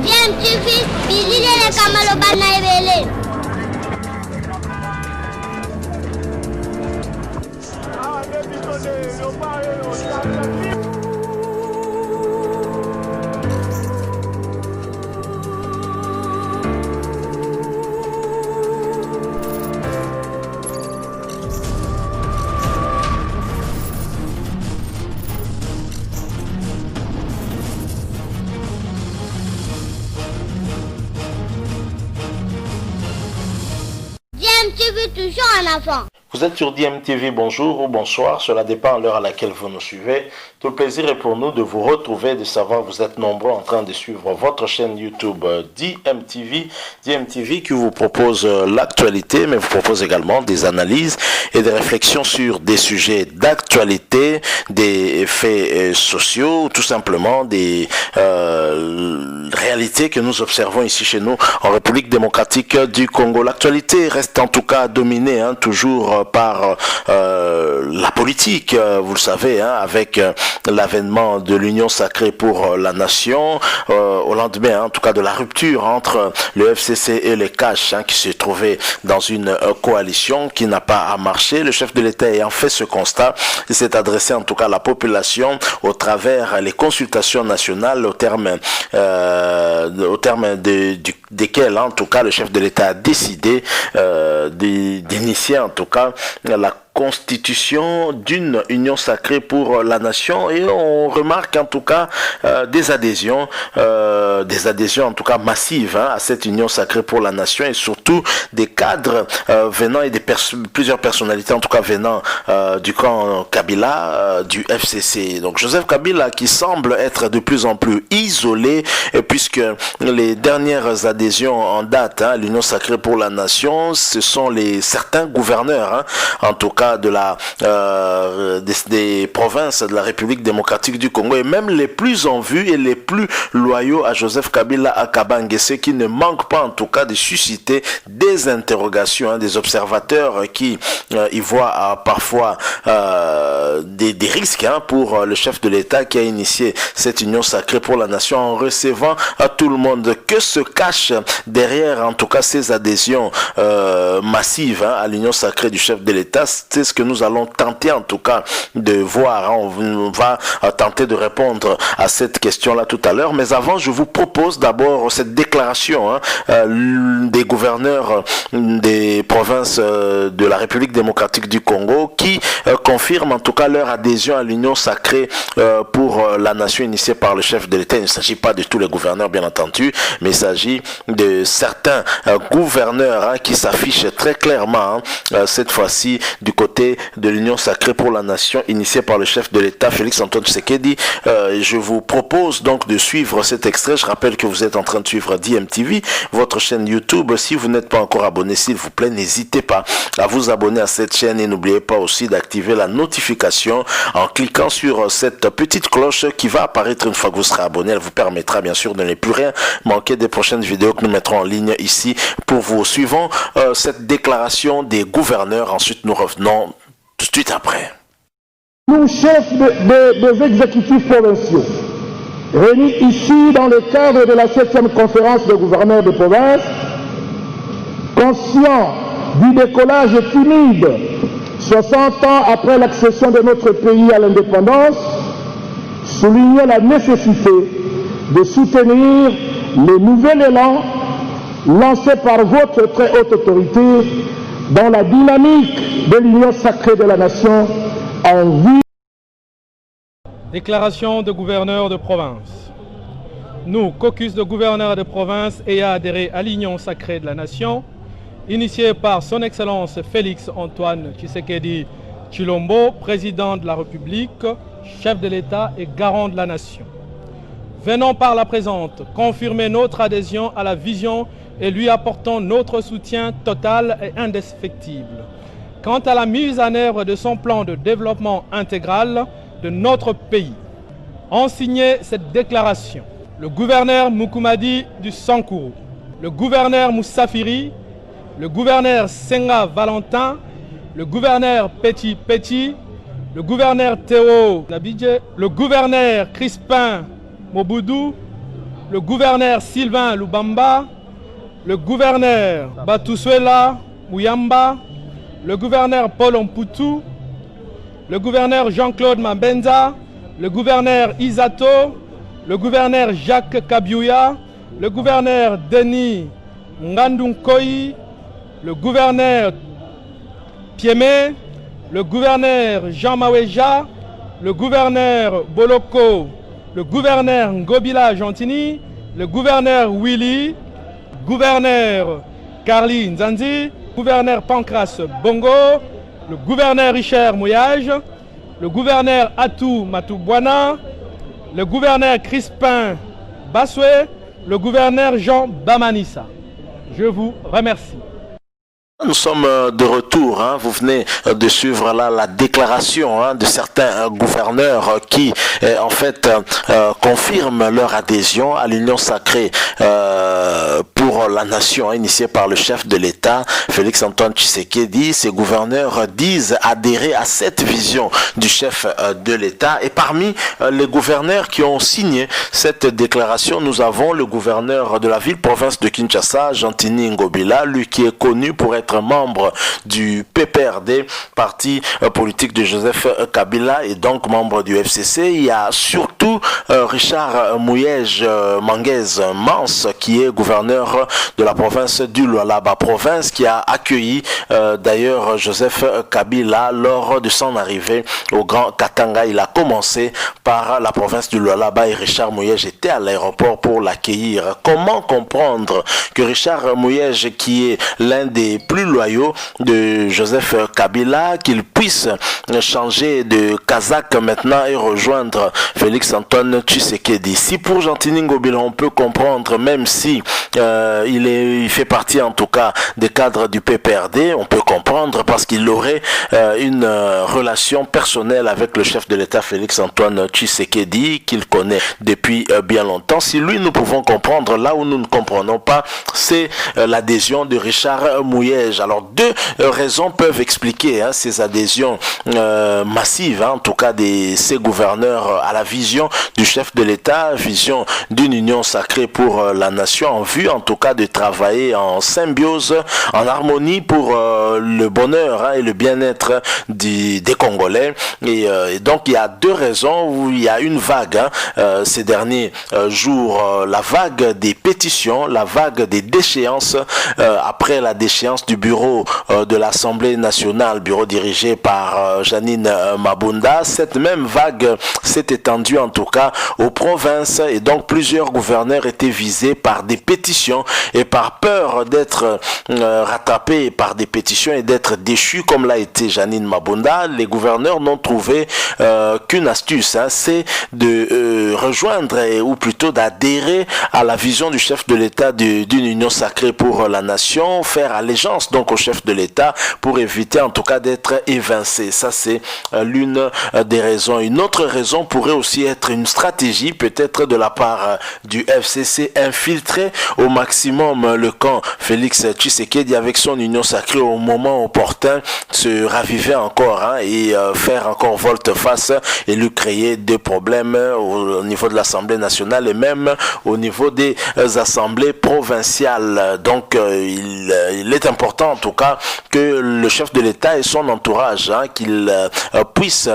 Bien, tu fais, Billy le Kamalo Banaïvele. Tu veux toujours un enfant. Vous êtes sur DMTV, bonjour ou bonsoir, cela dépend à l'heure à laquelle vous nous suivez. Tout le plaisir est pour nous de vous retrouver, de savoir que vous êtes nombreux en train de suivre votre chaîne YouTube DMTV. DMTV qui vous propose l'actualité, mais vous propose également des analyses et des réflexions sur des sujets d'actualité, des faits sociaux, tout simplement des réalités que nous observons ici chez nous en République démocratique du Congo. L'actualité reste en tout cas dominée, toujours par la politique, vous le savez, avec l'avènement de l'Union sacrée pour la nation, au lendemain en tout cas de la rupture entre le FCC et les CACH qui se trouvaient dans une coalition qui n'a pas marché. Le chef de l'État ayant fait ce constat, il s'est adressé en tout cas à la population au travers les consultations nationales au terme desquelles en tout cas le chef de l'État a décidé d'initier en tout cas la constitution d'une union sacrée pour la nation, et on remarque en tout cas des adhésions en tout cas massives à cette union sacrée pour la nation, et surtout des cadres venant et plusieurs personnalités en tout cas venant du camp Kabila, du FCC. Donc Joseph Kabila qui semble être de plus en plus isolé, puisque les dernières adhésions en date à l'union sacrée pour la nation, ce sont certains gouverneurs en tout cas de des provinces de la République démocratique du Congo, et même les plus en vue et les plus loyaux à Joseph Kabila à Kabangese, qui ne manquent pas en tout cas de susciter des interrogations, des observateurs qui y voient parfois des risques pour le chef de l'État qui a initié cette union sacrée pour la nation en recevant à tout le monde. Que se cache derrière en tout cas ces adhésions massives à l'union sacrée du chef de l'État? C'est ce que nous allons tenter en tout cas de voir. On va tenter de répondre à cette question-là tout à l'heure. Mais avant, je vous propose d'abord cette déclaration des gouverneurs des provinces de la République démocratique du Congo qui confirment en tout cas leur adhésion à l'union sacrée pour la nation initiée par le chef de l'État. Il ne s'agit pas de tous les gouverneurs, bien entendu, mais il s'agit de certains gouverneurs qui s'affichent très clairement cette fois-ci du côté de l'Union sacrée pour la nation initiée par le chef de l'État, Félix Antoine Tshisekedi. Je vous propose donc de suivre cet extrait. Je rappelle que vous êtes en train de suivre DMTV, votre chaîne YouTube. Si vous n'êtes pas encore abonné, s'il vous plaît, n'hésitez pas à vous abonner à cette chaîne, et n'oubliez pas aussi d'activer la notification en cliquant sur cette petite cloche qui va apparaître une fois que vous serez abonné. Elle vous permettra bien sûr de ne plus rien manquer des prochaines vidéos que nous mettrons en ligne ici pour vous. Suivons cette déclaration des gouverneurs. Ensuite, nous revenons tout de suite après. Nous, chefs des exécutifs provinciaux, réunis ici dans le cadre de la 7e conférence des gouverneurs de province, conscients du décollage timide 60 ans après l'accession de notre pays à l'indépendance, soulignons la nécessité de soutenir le nouvel élan lancé par votre très haute autorité dans la dynamique de l'union sacrée de la nation en vue. Déclaration de gouverneurs de province. Nous, caucus de gouverneurs de province ayant adhéré à l'union sacrée de la nation, initiée par son Excellence Félix Antoine Tshisekedi Tshilombo, président de la République, chef de l'État et garant de la nation. Venons par la présente confirmer notre adhésion à la vision et lui apportons notre soutien total et indéfectible. Quant à la mise en œuvre de son plan de développement intégral de notre pays, ont signé cette déclaration le gouverneur Mukumadi du Sankourou, le gouverneur Moussafiri, le gouverneur Senga Valentin, le gouverneur Petit Petit, le gouverneur Théo Nabidje, le gouverneur Crispin Mobudu, le gouverneur Sylvain Lubamba, le gouverneur Batusuela Muyamba, le gouverneur Paul Mputu, le gouverneur Jean-Claude Mabenza, le gouverneur Isato, le gouverneur Jacques Kabyuya, le gouverneur Denis Ngandunkoyi, le gouverneur Piemé, le gouverneur Jean Maweja, le gouverneur Boloko, le gouverneur Ngobila Gentini, le gouverneur Willy, gouverneur Carly Nzanzi, gouverneur Pancras Bongo, le gouverneur Richard Mouyage, le gouverneur Atou Matoubouana, le gouverneur Crispin Baswe, le gouverneur Jean Bamanissa. Je vous remercie. Nous sommes de retour, hein. Vous venez de suivre là la déclaration, hein, de certains gouverneurs qui en fait confirment leur adhésion à l'Union sacrée pour la nation, hein, initiée par le chef de l'État, Félix-Antoine Tshisekedi. Ces gouverneurs disent adhérer à cette vision du chef de l'État. Et parmi les gouverneurs qui ont signé cette déclaration, nous avons le gouverneur de la ville-province de Kinshasa, Gentini Ngobila, lui qui est connu pour être membre du PPRD, parti politique de Joseph Kabila, et donc membre du FCC. Il y a surtout Richard Mouyej Manguez Mans, qui est gouverneur de la province du Lualaba, province qui a accueilli d'ailleurs Joseph Kabila lors de son arrivée au Grand Katanga. Il a commencé par la province du Lualaba et Richard Mouyej était à l'aéroport pour l'accueillir. Comment comprendre que Richard Mouyej, qui est l'un des plus loyaux de Joseph Kabila, qu'il puisse changer de Kazakh maintenant et rejoindre Félix-Antoine Tshisekedi? Si pour Gentini Ngobila on peut comprendre, même si il fait partie en tout cas des cadres du PPRD, on peut comprendre parce qu'il aurait une relation personnelle avec le chef de l'État Félix-Antoine Tshisekedi, qu'il connaît depuis bien longtemps. Si lui nous pouvons comprendre, là où nous ne comprenons pas, c'est l'adhésion de Richard Mouyej. Alors deux raisons peuvent expliquer ces adhésions massives, en tout cas de ces gouverneurs à la vision du chef de l'État, vision d'une union sacrée pour la nation, en vue en tout cas de travailler en symbiose, en harmonie pour le bonheur et le bien-être des Congolais. Et donc il y a deux raisons où il y a une vague ces derniers jours, la vague des pétitions, la vague des déchéances après la déchéance du bureau de l'Assemblée nationale, bureau dirigé par Janine Mabunda. Cette même vague s'est étendue en tout cas aux provinces et donc plusieurs gouverneurs étaient visés par des pétitions et par peur d'être rattrapés par des pétitions et d'être déchus comme l'a été Janine Mabunda. Les gouverneurs n'ont trouvé qu'une astuce, c'est de rejoindre ou plutôt d'adhérer à la vision du chef de l'État d'une union sacrée pour la nation, faire allégeance donc au chef de l'État pour éviter en tout cas d'être évincé. Ça c'est l'une des raisons. Une autre raison pourrait aussi être une stratégie peut-être de la part du FCC, infiltrer au maximum le camp Félix Tshisekedi avec son union sacrée au moment opportun, se raviver encore et faire encore volte-face et lui créer des problèmes au niveau de l'Assemblée nationale et même au niveau des assemblées provinciales. Donc il est important en tout cas que le chef de l'État et son entourage qu'il puisse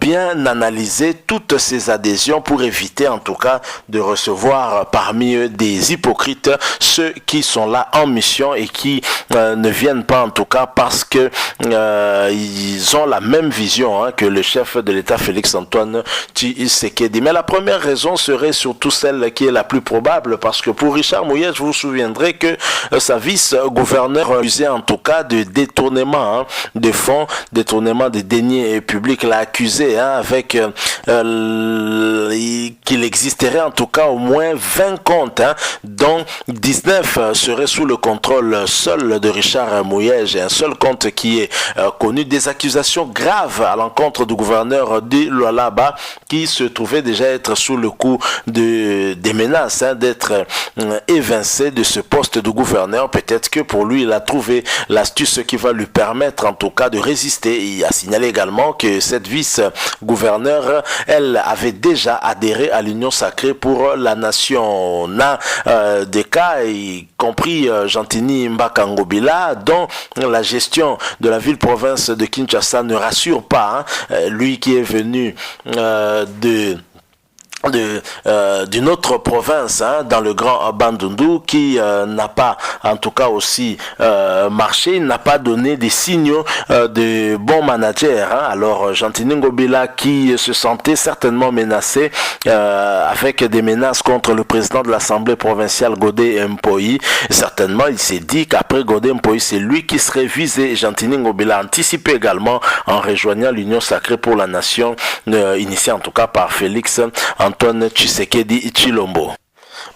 bien analyser toutes ces adhésions pour éviter en tout cas de recevoir parmi eux des hypocrites, ceux qui sont là en mission et qui ne viennent pas en tout cas parce que ils ont la même vision que le chef de l'État Félix-Antoine Tshisekedi. Mais la première raison serait surtout celle qui est la plus probable, parce que pour Richard Mouyej, vous vous souviendrez que sa vice-gouverneur accusé en tout cas de détournement de fonds, détournement des deniers publics, l'a accusé avec qu'il existerait en tout cas au moins 20 comptes, dont 19 seraient sous le contrôle seul de Richard Mouyej, et un seul compte qui est connu, des accusations graves à l'encontre du gouverneur du Lualaba qui se trouvait déjà être sous le coup des menaces d'être évincé de ce poste de gouverneur. Peut-être que pour lui, il a trouvé l'astuce qui va lui permettre en tout cas de résister. Il a signalé également que cette vice-gouverneure, elle avait déjà adhéré à l'Union sacrée pour la nation. On a des cas, y compris Jantini Mbakangobila, dont la gestion de la ville-province de Kinshasa ne rassure pas. Lui qui est venu d'une autre province, dans le Grand Bandundu, qui n'a pas en tout cas aussi marché, n'a pas donné des signaux de bons managers. Alors Jantini Ngobila qui se sentait certainement menacé avec des menaces contre le président de l'Assemblée provinciale Godé Mpoyi. Certainement il s'est dit qu'après Godé Mpoyi c'est lui qui serait visé. Jantini Ngobila a anticipé également en rejoignant l'Union sacrée pour la nation initiée en tout cas par Félix Antoine Tshisekedi Tshilombo.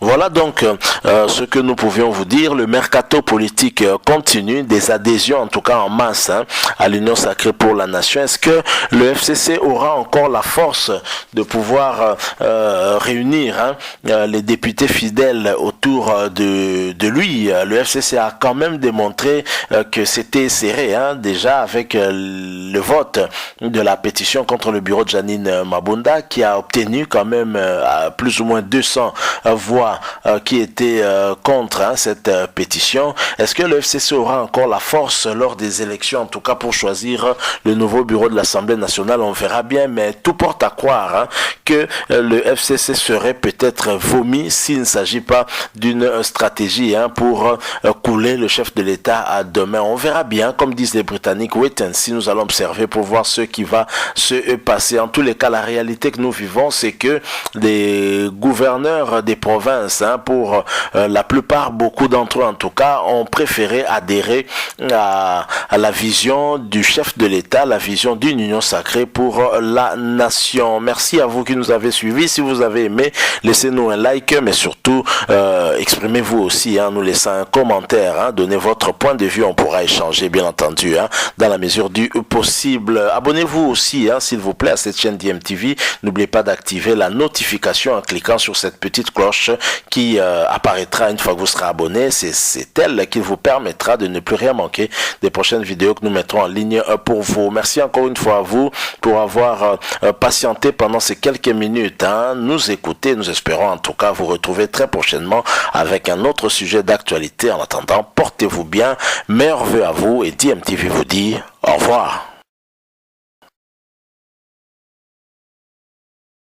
Voilà donc ce que nous pouvions vous dire. Le mercato politique continue, des adhésions en tout cas en masse à l'Union sacrée pour la nation. Est-ce que le FCC aura encore la force de pouvoir réunir les députés fidèles autour de lui? Le FCC a quand même démontré que c'était serré déjà avec le vote de la pétition contre le bureau de Janine Mabunda qui a obtenu quand même plus ou moins 200 voix qui étaient contre cette pétition. Est-ce que le FCC aura encore la force lors des élections, en tout cas pour choisir le nouveau bureau de l'Assemblée nationale? On verra bien, mais tout porte à croire que le FCC serait peut-être vomi s'il ne s'agit pas d'une stratégie pour couler le chef de l'État à demain. On verra bien, comme disent les Britanniques, wait and see, nous allons observer pour voir ce qui va se passer. En tous les cas, la réalité que nous vivons, c'est que les gouverneurs des provinces, pour la plupart, beaucoup d'entre eux en tout cas, ont préféré adhérer à la vision du chef de l'État, la vision d'une union sacrée pour la nation. Merci à vous qui nous avez suivis. Si vous avez aimé, laissez-nous un like, mais surtout exprimez-vous aussi, nous laissez un commentaire, donnez votre point de vue, on pourra échanger bien entendu dans la mesure du possible. Abonnez-vous aussi s'il vous plaît à cette chaîne DMTV. N'oubliez pas d'activer la notification en cliquant sur cette petite cloche qui apparaîtra une fois que vous serez abonné. C'est elle qui vous permettra de ne plus rien manquer des prochaines vidéos que nous mettrons en ligne pour vous. Merci encore une fois à vous pour avoir patienté pendant ces quelques minutes. Nous écouter. Nous espérons en tout cas vous retrouver très prochainement avec un autre sujet d'actualité. En attendant, portez-vous bien. Meilleurs vœux à vous et DMTV vous dit au revoir.